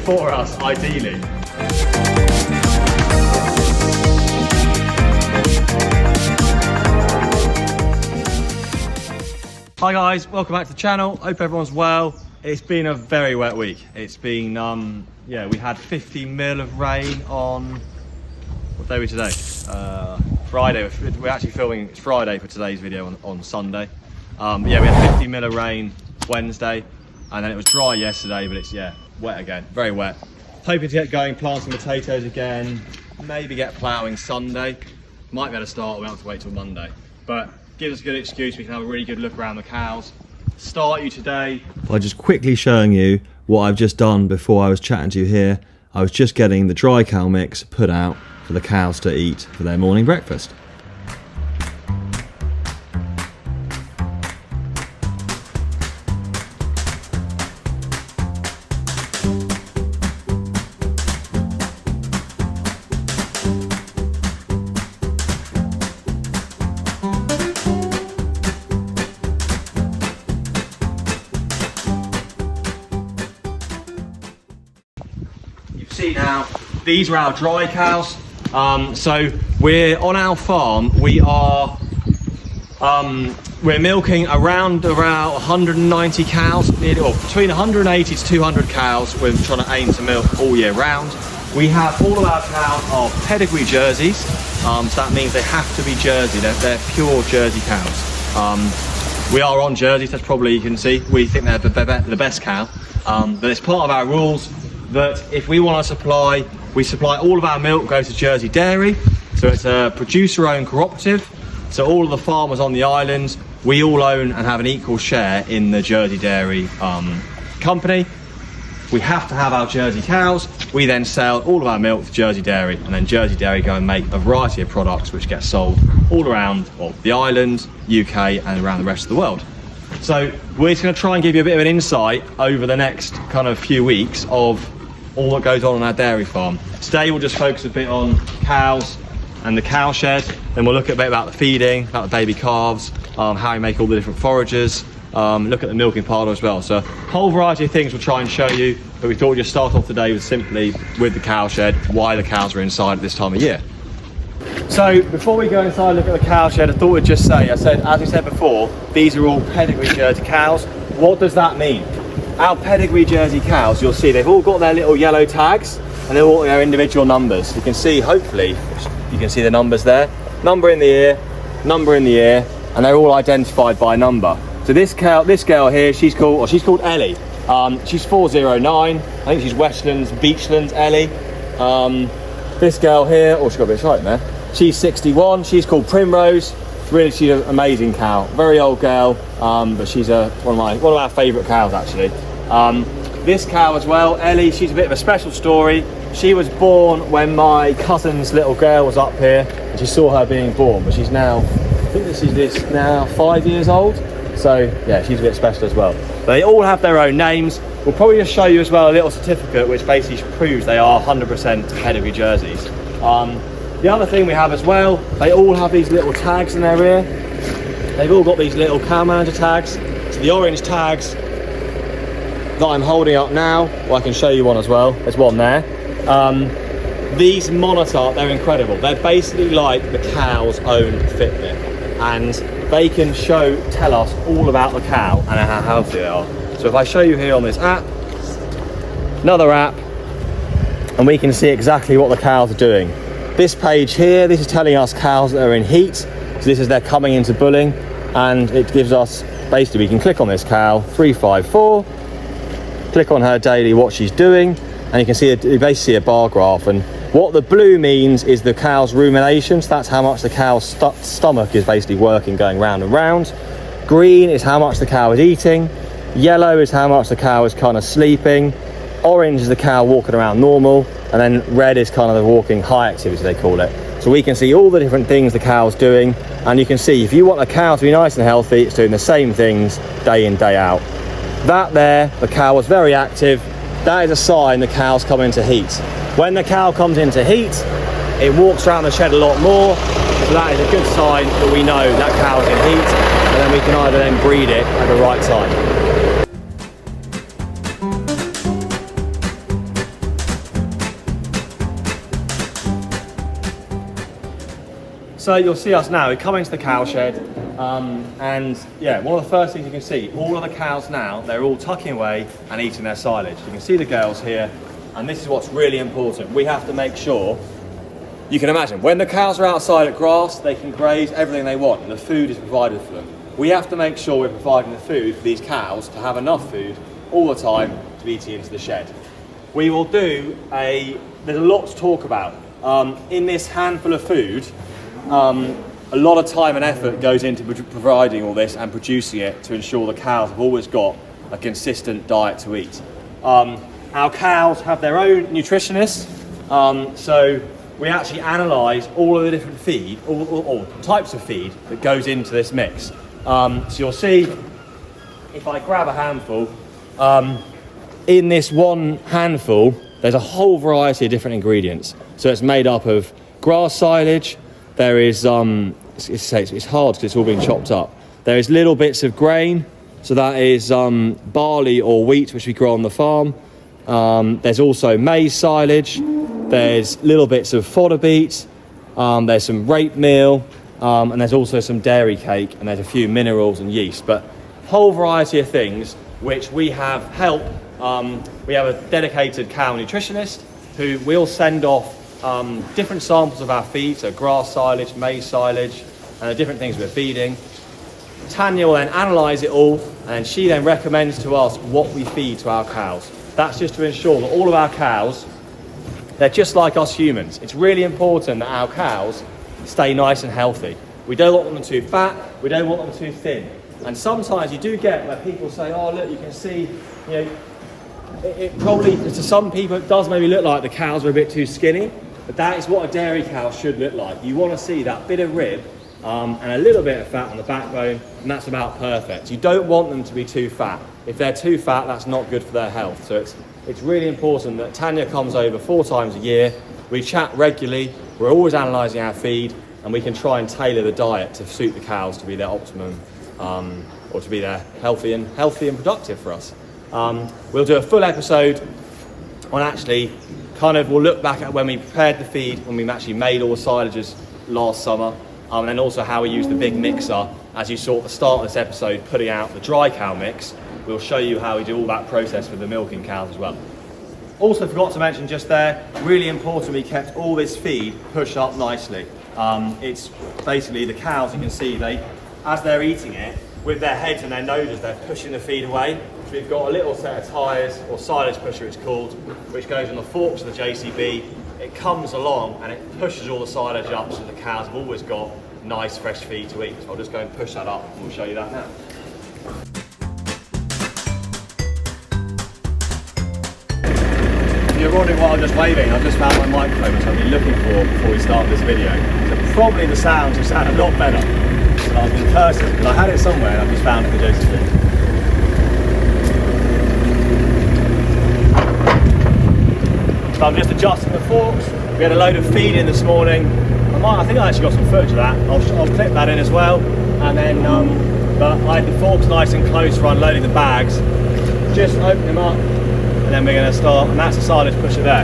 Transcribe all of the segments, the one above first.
for us, ideally. Hi guys, welcome back to the channel. Hope everyone's well. It's been a very wet week. It's been, yeah, we had 50 mil of rain on, what day are we today? Friday. We're actually filming, it's Friday for today's video on Sunday. Yeah, we had 50 mil of rain Wednesday, and then it was dry yesterday, but it's, yeah, wet again, very wet. Hoping to get going, plant some potatoes again, maybe get ploughing Sunday. Might be able to start, we'll have to wait till Monday. But gives us a good excuse, we can have a really good look around the cows. Start you today by just quickly showing you what I've just done before I was chatting to you here. I was just getting the dry cow mix put out for the cows to eat for their morning breakfast. See now, these are our dry cows. So we're on our farm. We are we're milking around 190 cows, or between 180 to 200 cows. We're trying to aim to milk all year round. We have all of our cows are pedigree jerseys, so that means they have to be Jersey. They're pure Jersey cows. We are on jerseys, that's probably, you can see, we think they're the best cow, but it's part of our rules that if we want to supply, we supply all of our milk goes to Jersey Dairy. So it's a producer-owned cooperative. So all of the farmers on the island, we all own and have an equal share in the Jersey Dairy company. We have to have our Jersey cows. We then sell all of our milk to Jersey Dairy, and then Jersey Dairy go and make a variety of products which get sold all around the island, UK, and around the rest of the world. So we're just going to try and give you a bit of an insight over the next kind of few weeks of all that goes on our dairy farm. Today we'll just focus a bit on cows and the cow shed, then we'll look a bit about the feeding, about the baby calves, how we make all the different forages, look at the milking parlour as well. So a whole variety of things we'll try and show you, but we thought we'd just start off today with simply with the cow shed, why the cows are inside at this time of year. So before we go inside and look at the cow shed, I thought we'd just say, as we said before, these are all pedigree Jersey cows. What does that mean? Our pedigree Jersey cows, you'll see they've all got their little yellow tags and they're all their individual numbers. You can see, hopefully, you can see the numbers there. Number in the ear, number in the ear, and they're all identified by number. So this girl here, she's called Ellie. She's 409. I think she's Westlands, Beachlands Ellie. This girl here, oh, she's got a bit of height there. She's 61. She's called Primrose. Really, she's an amazing cow. Very old girl, but she's one of our favourite cows actually. This cow as well, Ellie, she's a bit of a special story. She was born when my cousin's little girl was up here, and she saw her being born. But she's now, I think this is now 5 years old. So yeah, she's a bit special as well. They all have their own names. We'll probably just show you as well a little certificate which basically proves they are 100% pedigree jerseys. The other thing we have as well, they all have these little tags in their ear. They've all got these little cow manager tags. So the orange tags that I'm holding up now, well, I can show you one as well. There's one there. These monitor, they're incredible. They're basically like the cow's own Fitbit, and they can tell us all about the cow and how healthy they are. So if I show you here on this app, another app, and we can see exactly what the cows are doing. This page here, this is telling us cows that are in heat. So this is they're coming into bulling, and it gives us, basically we can click on this cow, 354, click on her daily, what she's doing, and you can see you basically see a bar graph. And what the blue means is the cow's rumination, so that's how much the cow's stomach is basically working, going round and round. Green is how much the cow is eating. Yellow is how much the cow is kind of sleeping. Orange is the cow walking around normal, and then red is kind of the walking high activity, they call it. So we can see all the different things the cow's doing, and you can see if you want a cow to be nice and healthy, it's doing the same things day in, day out. That there, the cow was very active. That is a sign the cow's coming into heat. When the cow comes into heat, it walks around the shed a lot more, so that is a good sign that we know that cow's in heat, and then we can either then breed it at the right time. So you'll see us now, we come into the cow shed, and yeah, one of the first things you can see, all of the cows now, they're all tucking away and eating their silage. You can see the girls here, and this is what's really important. We have to make sure, you can imagine, when the cows are outside at grass, they can graze everything they want, and the food is provided for them. We have to make sure we're providing the food for these cows to have enough food all the time to be eating into the shed. We will do there's a lot to talk about. In this handful of food, a lot of time and effort goes into providing all this and producing it to ensure the cows have always got a consistent diet to eat. Our cows have their own nutritionist, so we actually analyse all of the different feed, all types of feed that goes into this mix. So you'll see, if I grab a handful, in this one handful, there's a whole variety of different ingredients. So it's made up of grass silage, there is, it's hard because it's all been chopped up. There is little bits of grain, so that is barley or wheat, which we grow on the farm. There's also maize silage, there's little bits of fodder beet, there's some rape meal, and there's also some dairy cake, and there's a few minerals and yeast, but a whole variety of things which we have help. We have a dedicated cow nutritionist who will send off different samples of our feed, so grass silage, maize silage, and the different things we're feeding. Tanya will then analyse it all, and she then recommends to us what we feed to our cows. That's just to ensure that all of our cows, they're just like us humans. It's really important that our cows stay nice and healthy. We don't want them too fat, we don't want them too thin. And sometimes you do get where people say, oh look, you can see, you know, it probably, to some people, it does maybe look like the cows are a bit too skinny, but that is what a dairy cow should look like. You want to see that bit of rib and a little bit of fat on the backbone, and that's about perfect. You don't want them to be too fat. If they're too fat, that's not good for their health. So it's really important that Tanya comes over 4 times a year. We chat regularly, we're always analysing our feed, and we can try and tailor the diet to suit the cows to be their optimum, or to be their healthy and productive for us. We'll do a full episode on actually we'll look back at when we prepared the feed, when we actually made all the silages last summer, and then also how we used the big mixer, as you saw at the start of this episode, putting out the dry cow mix. We'll show you how we do all that process with the milking cows as well. Also forgot to mention just there, really important, we kept all this feed pushed up nicely. It's basically the cows, you can see, as they're eating it, with their heads and their noses, they're pushing the feed away. So we've got a little set of tyres, or silage pusher it's called, which goes on the forks of the JCB. It comes along and it pushes all the silage up, so the cows have always got nice fresh feed to eat. So I'll just go and push that up and we'll show you that now. If you're wondering what I'm just waving, I've just found my microphone, which I've been looking for before we start this video. So probably the sounds will sound a lot better. But I've been cursing because I had it somewhere and I've just found it for JCB. So I'm just adjusting the forks. We had a load of feed in this morning. I think I actually got some footage of that. I'll clip that in as well. And then, but I had the forks nice and close for unloading the bags. Just open them up, and then we're going to start. And that's the silage pusher there.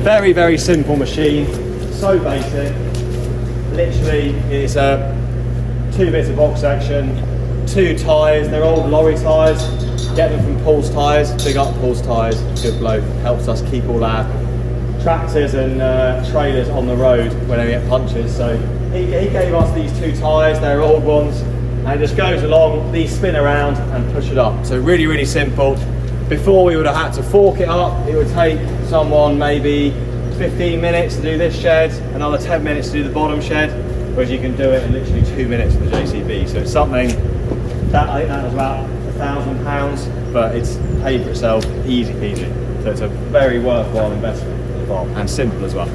Very, very simple machine. So basic. Literally, it's 2 bits of box section, 2 tyres. They're old lorry tyres. Get them from Paul's Tyres. Big up Paul's Tyres. Good bloke. Helps us keep all our tractors and trailers on the road when they get punctures. So he gave us these 2 tyres. They're old ones, and it just goes along. These spin around and push it up. So really, really simple. Before we would have had to fork it up. It would take someone maybe 15 minutes to do this shed, another 10 minutes to do the bottom shed, whereas you can do it in literally 2 minutes with the JCB. So it's something that I think that was about £1,000, but it's paid for itself, easy peasy. So it's a very worthwhile investment for the farm, and simple as well.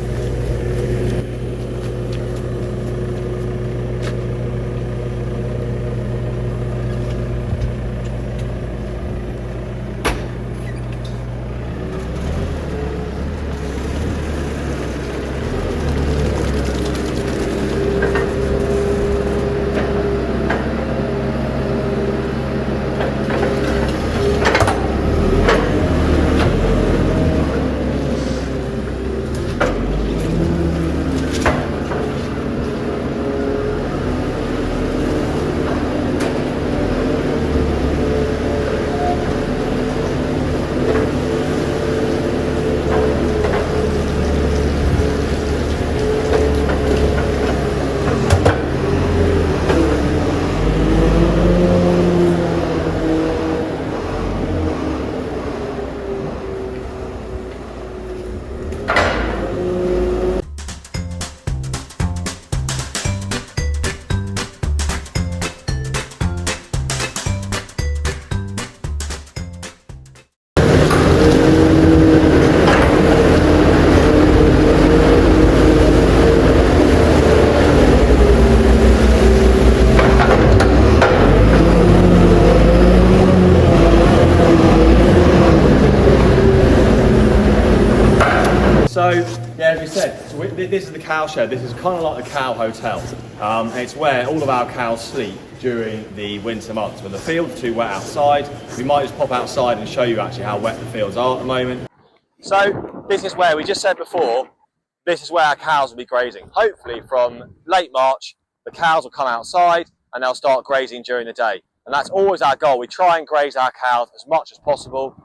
So this is the cow shed. This is kind of like a cow hotel. It's where all of our cows sleep during the winter months. When the fields are too wet outside, we might just pop outside and show you actually how wet the fields are at the moment. So this is where, we just said before, this is where our cows will be grazing. Hopefully from late March, the cows will come outside and they'll start grazing during the day. And that's always our goal. We try and graze our cows as much as possible.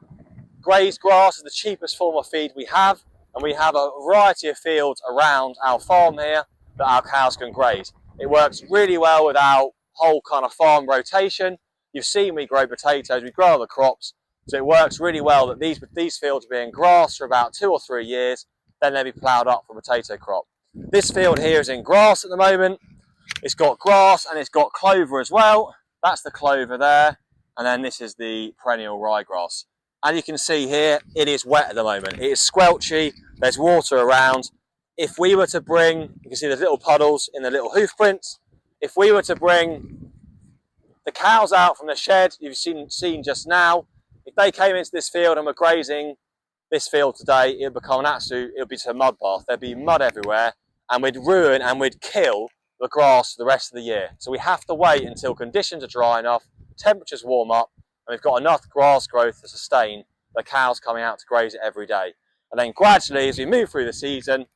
Grazed grass is the cheapest form of feed we have, and we have a variety of fields around our farm here that our cows can graze. It works really well with our whole kind of farm rotation. You've seen we grow potatoes, we grow other crops, so it works really well that these fields are being grassed for about 2 or 3 years, then they'll be ploughed up for a potato crop. This field here is in grass at the moment. It's got grass and it's got clover as well. That's the clover there, and then this is the perennial ryegrass. And you can see here, it is wet at the moment. It is squelchy, there's water around. If we were to bring, you can see there's little puddles in the little hoof prints. If we were to bring the cows out from the shed you've seen just now, if they came into this field and were grazing this field today, it would become it would be a mud bath. There'd be mud everywhere, and we'd ruin and we'd kill the grass for the rest of the year. So we have to wait until conditions are dry enough, temperatures warm up, and we've got enough grass growth to sustain the cows coming out to graze it every day. And then gradually, as we move through the season,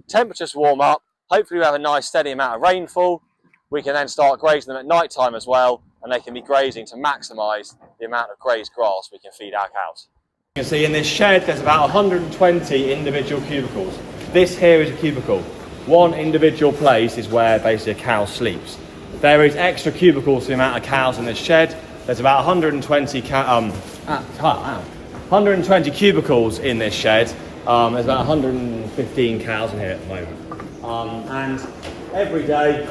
temperatures warm up, hopefully we have a nice steady amount of rainfall, we can then start grazing them at night time as well, and they can be grazing to maximise the amount of grazed grass we can feed our cows. You can see in this shed there's about 120 individual cubicles. This here is a cubicle. One individual place is where basically a cow sleeps. There is extra cubicles for the amount of cows in this shed. There's about 120 cubicles in this shed. There's about 115 cows in here at the moment. And every day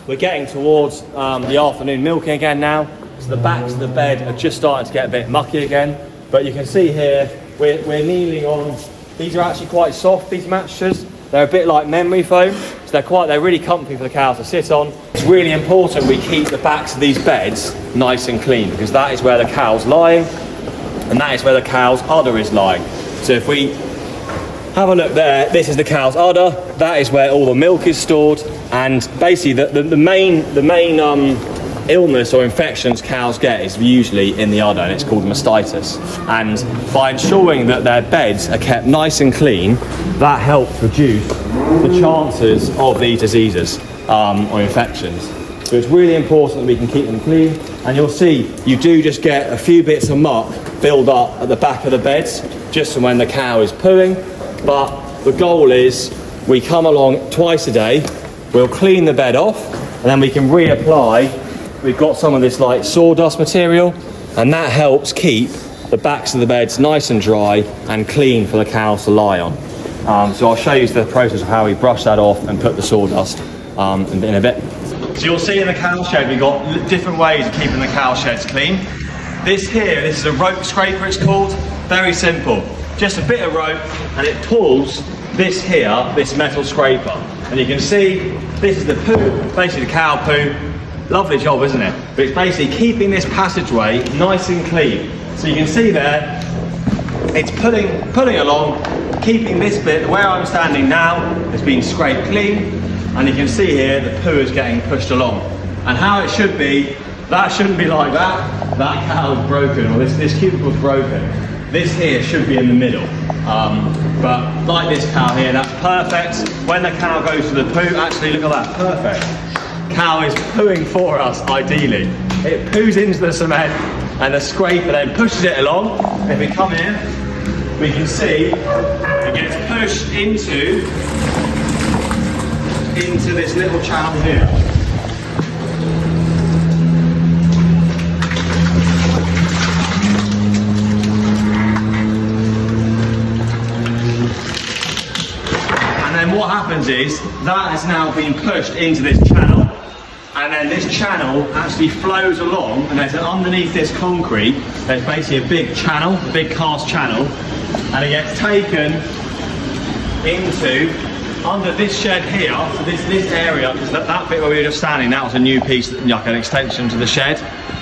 we're getting towards the afternoon milking again now. So the backs of the bed are just starting to get a bit mucky again. But you can see here, we're kneeling on, these are actually quite soft, these mattresses. They're a bit like memory foam, so they're really comfy for the cows to sit on. It's really important we keep the backs of these beds nice and clean, because that is where the cow's lying, and that is where the cow's udder is lying. So if we have a look there, this is the cow's udder, that is where all the milk is stored, and basically the main illness or infections cows get is usually in the udder, and it's called mastitis. And by ensuring that their beds are kept nice and clean, that helps reduce the chances of these diseases or infections. So it's really important that we can keep them clean, and you'll see you do just get a few bits of muck build up at the back of the beds just from when the cow is pooing. But the goal is we come along twice a day, we'll clean the bed off, and then we can reapply. We've got some of this like sawdust material, and that helps keep the backs of the beds nice and dry and clean for the cows to lie on. So I'll show you the process of how we brush that off and put the sawdust in a bit. So you'll see in the cow shed we've got different ways of keeping the cow sheds clean. This is a rope scraper, it's called. Very simple. Just a bit of rope, and it pulls this metal scraper. And you can see this is the poo, basically the cow poo. Lovely job, isn't it? But it's basically keeping this passageway nice and clean. So you can see there, it's pulling along, keeping this bit, where I'm standing now, has been scraped clean. And you can see here, the poo is getting pushed along. And how it should be, that shouldn't be like that. That cow's broken, or this cubicle's broken. This here should be in the middle. But like this cow here, that's perfect. When the cow goes to the poo, actually look at that, perfect. Cow is pooing for us, ideally. It poos into the cement, and the scraper then pushes it along. If we come here, we can see it gets pushed into this little channel here. And then what happens is that has now been pushed into this channel. And then this channel actually flows along, and there's underneath this concrete, there's basically a big channel, a big cast channel, and it gets taken into under this shed here, so this area, because that bit where we were just standing, that was a new piece, like an extension to the shed.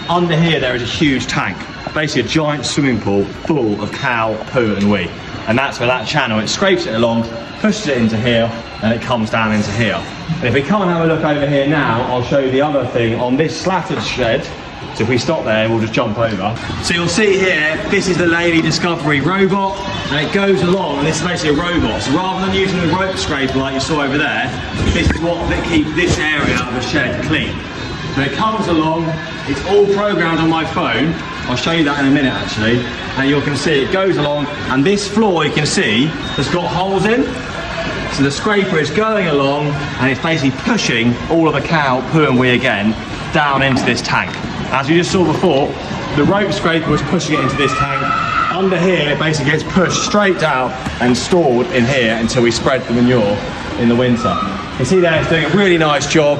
Under here there is a huge tank, basically a giant swimming pool full of cow poo and wee. and that's where that channel, it scrapes it along, pushes it into here, and it comes down into here. And if we come and have a look over here now, I'll show you the other thing on this slatted shed. So if we stop there, we'll just jump over. So you'll see here, this is the Lady Discovery robot, and it goes along, and this is basically a robot. So rather than using the rope scraper like you saw over there, this is what keeps this area of the shed clean. So it comes along, it's all programmed on my phone. I'll show you that in a minute actually. And you can see it goes along, and this floor you can see has got holes in. So the scraper is going along, and it's basically pushing all of the cow poo and wee again down into this tank. As you just saw before, the rope scraper was pushing it into this tank. Under here, it basically gets pushed straight down and stored in here until we spread the manure in the winter. You see there, it's doing a really nice job.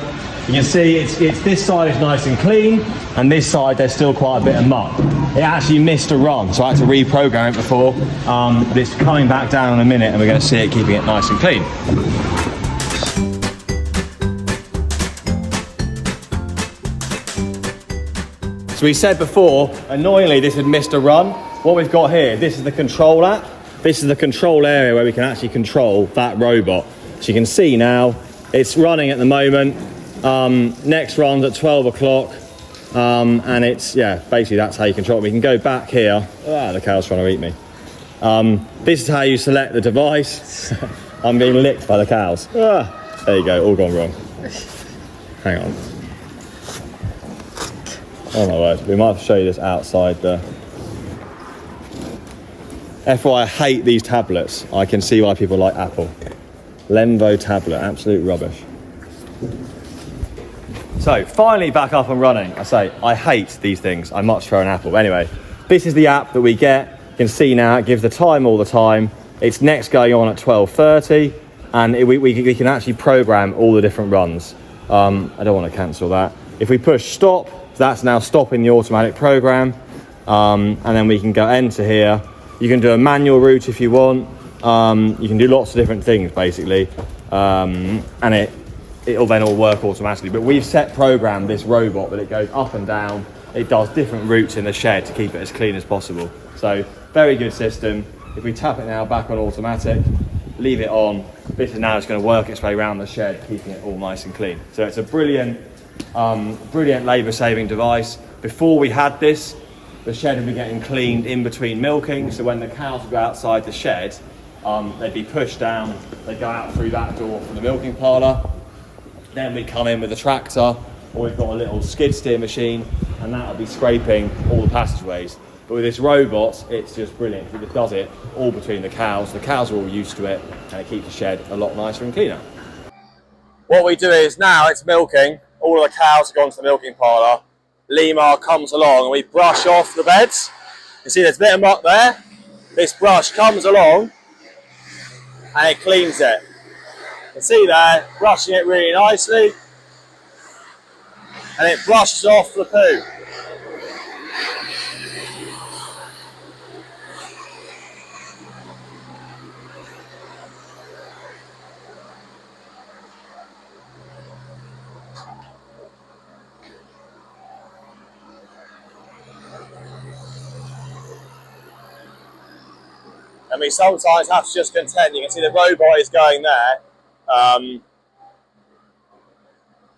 You can see it's this side is nice and clean, and this side there's still quite a bit of muck. It actually missed a run, so I had to reprogram it before, but it's coming back down in a minute, and we're going to see it keeping it nice and clean. So we said before, annoyingly this had missed a run. What we've got here, this is the control app. This is the control area where we can actually control that robot. So you can see now, it's running at the moment. Next run's at 12 o'clock. And it's, yeah, basically that's how you control it. We can go back here. Ah, the cow's trying to eat me. This is how you select the device. I'm being licked by the cows. Ah, there you go, all gone wrong. Hang on. Oh my word, we might have to show you this outside the... FYI, I hate these tablets. I can see why people like Apple. Lemvo tablet, absolute rubbish. So, finally back up and running. I say, I hate these things. I much prefer an Apple. Anyway, this is the app that we get. You can see now, it gives the time all the time. It's next going on at 12:30, and we can actually program all the different runs. I don't want to cancel that. If we push stop, that's now stopping the automatic program, and then we can go enter here. You can do a manual route if you want. You can do lots of different things basically, and it'll then all work automatically. But we've set programmed this robot that it goes up and down. It does different routes in the shed to keep it as clean as possible. So very good system. If we tap it now back on automatic, leave it on, this is now just going to work its way around the shed, keeping it all nice and clean. So it's a brilliant labour saving device. Before we had this, the shed would be getting cleaned in between milking, so when the cows would go outside the shed, they'd be pushed down, they'd go out through that door from the milking parlour, then we'd come in with a tractor, or we've got a little skid steer machine, and that'll be scraping all the passageways. But with this robot, it's just brilliant. It does it all between the cows are all used to it, and it keeps the shed a lot nicer and cleaner. What we do is, now it's milking, all of the cows have gone to the milking parlour, Lima comes along and we brush off the beds. You see there's a bit of muck there. This brush comes along and it cleans it. You can see there, brushing it really nicely, and it brushes off the poo. And we sometimes have to just contend. You can see the robot is going there, and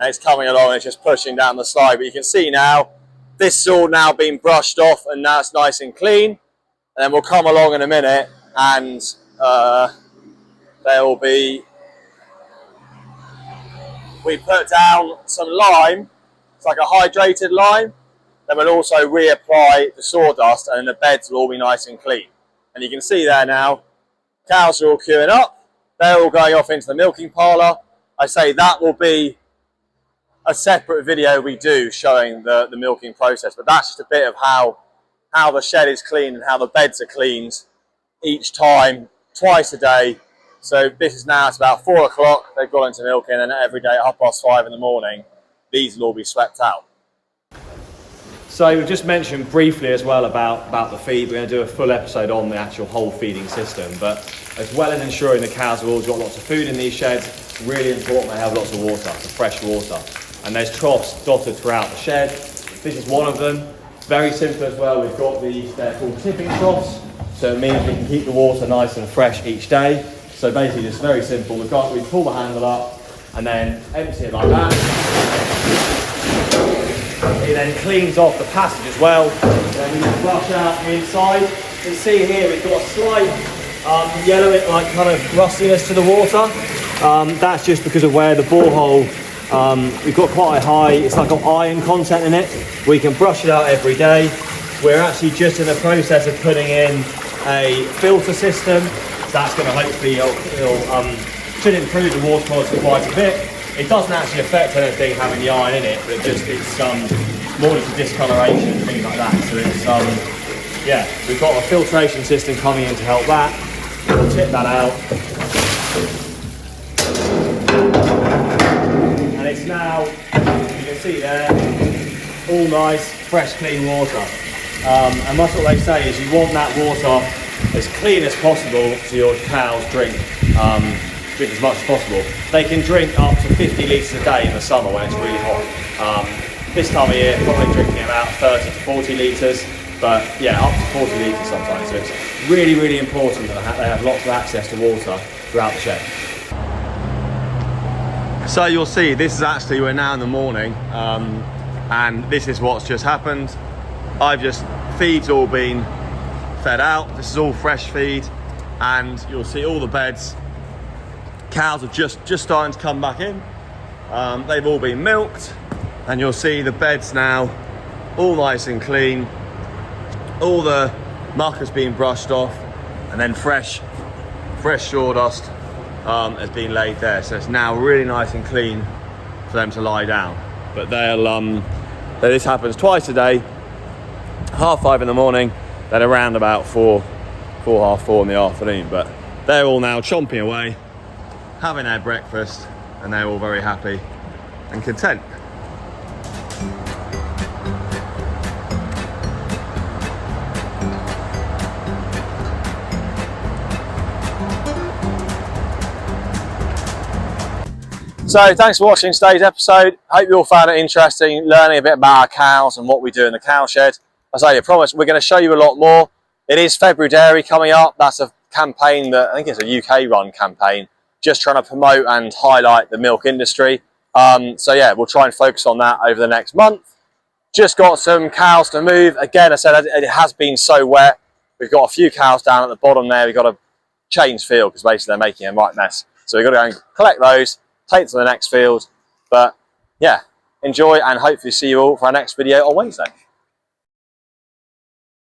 it's coming along and it's just pushing down the slide. But you can see now, this is all now being brushed off and now it's nice and clean. And then we'll come along in a minute and there will be, we put down some lime, it's like a hydrated lime. Then we'll also reapply the sawdust and the beds will all be nice and clean. And you can see there now, cows are all queuing up. They're all going off into the milking parlour. I say that will be a separate video we do showing the milking process, but that's just a bit of how the shed is cleaned and how the beds are cleaned each time, twice a day. So this is now, it's about 4 o'clock, they've gone into milking, and every day at 5:30 in the morning, these will all be swept out. So we just mentioned briefly as well about the feed. We're going to do a full episode on the actual whole feeding system, but as well as ensuring the cows have always got lots of food in these sheds, really important they have lots of water, so fresh water. And there's troughs dotted throughout the shed. This is one of them. Very simple as well. We've got these, they're called tipping troughs. So it means we can keep the water nice and fresh each day. So basically just very simple. We pull the handle up and then empty it like that. It then cleans off the passage as well. Then we can flush out the inside. You can see here we've got a slight yellow, like kind of rustiness to the water. That's just because of where the borehole, we've got quite a high, it's like got iron content in it. We can brush it out every day. We're actually just in the process of putting in a filter system. That's going to hopefully should improve the water quality quite a bit. It doesn't actually affect anything having the iron in it, but it's more just a discoloration and things like that. So it's yeah, we've got a filtration system coming in to help that. We'll tip that out. And it's now, you can see there, all nice, fresh, clean water. And that's what they say is you want that water as clean as possible so your cows drink as much as possible. They can drink up to 50 litres a day in the summer when it's really hot. This time of year, probably drinking about 30 to 40 litres, but yeah, up to 40 litres sometimes. So it's really, really important that they have lots of access to water throughout the shed. So you'll see, this is actually, we're now in the morning, and this is what's just happened. Feed's all been fed out. This is all fresh feed, and you'll see all the beds. Cows are just starting to come back in. They've all been milked, and you'll see the beds now all nice and clean. All the muck has been brushed off, and then fresh sawdust has been laid there. So it's now really nice and clean for them to lie down. But this happens twice a day, 5:30 in the morning, then around about 4:30 in the afternoon. But they're all now chomping away, having their breakfast, and they're all very happy and content. So thanks for watching today's episode. Hope you all found it interesting, learning a bit about our cows and what we do in the cow shed. As I promised, we're going to show you a lot more. It is February Dairy coming up. That's a campaign that I think it's a UK run campaign, just trying to promote and highlight the milk industry. So yeah, we'll try and focus on that over the next month. Just got some cows to move. Again, I said it has been so wet. We've got a few cows down at the bottom there. We've got to change field because basically they're making a right mess. So we've got to go and collect those, take to the next field. But yeah, enjoy, and hopefully see you all for our next video on Wednesday.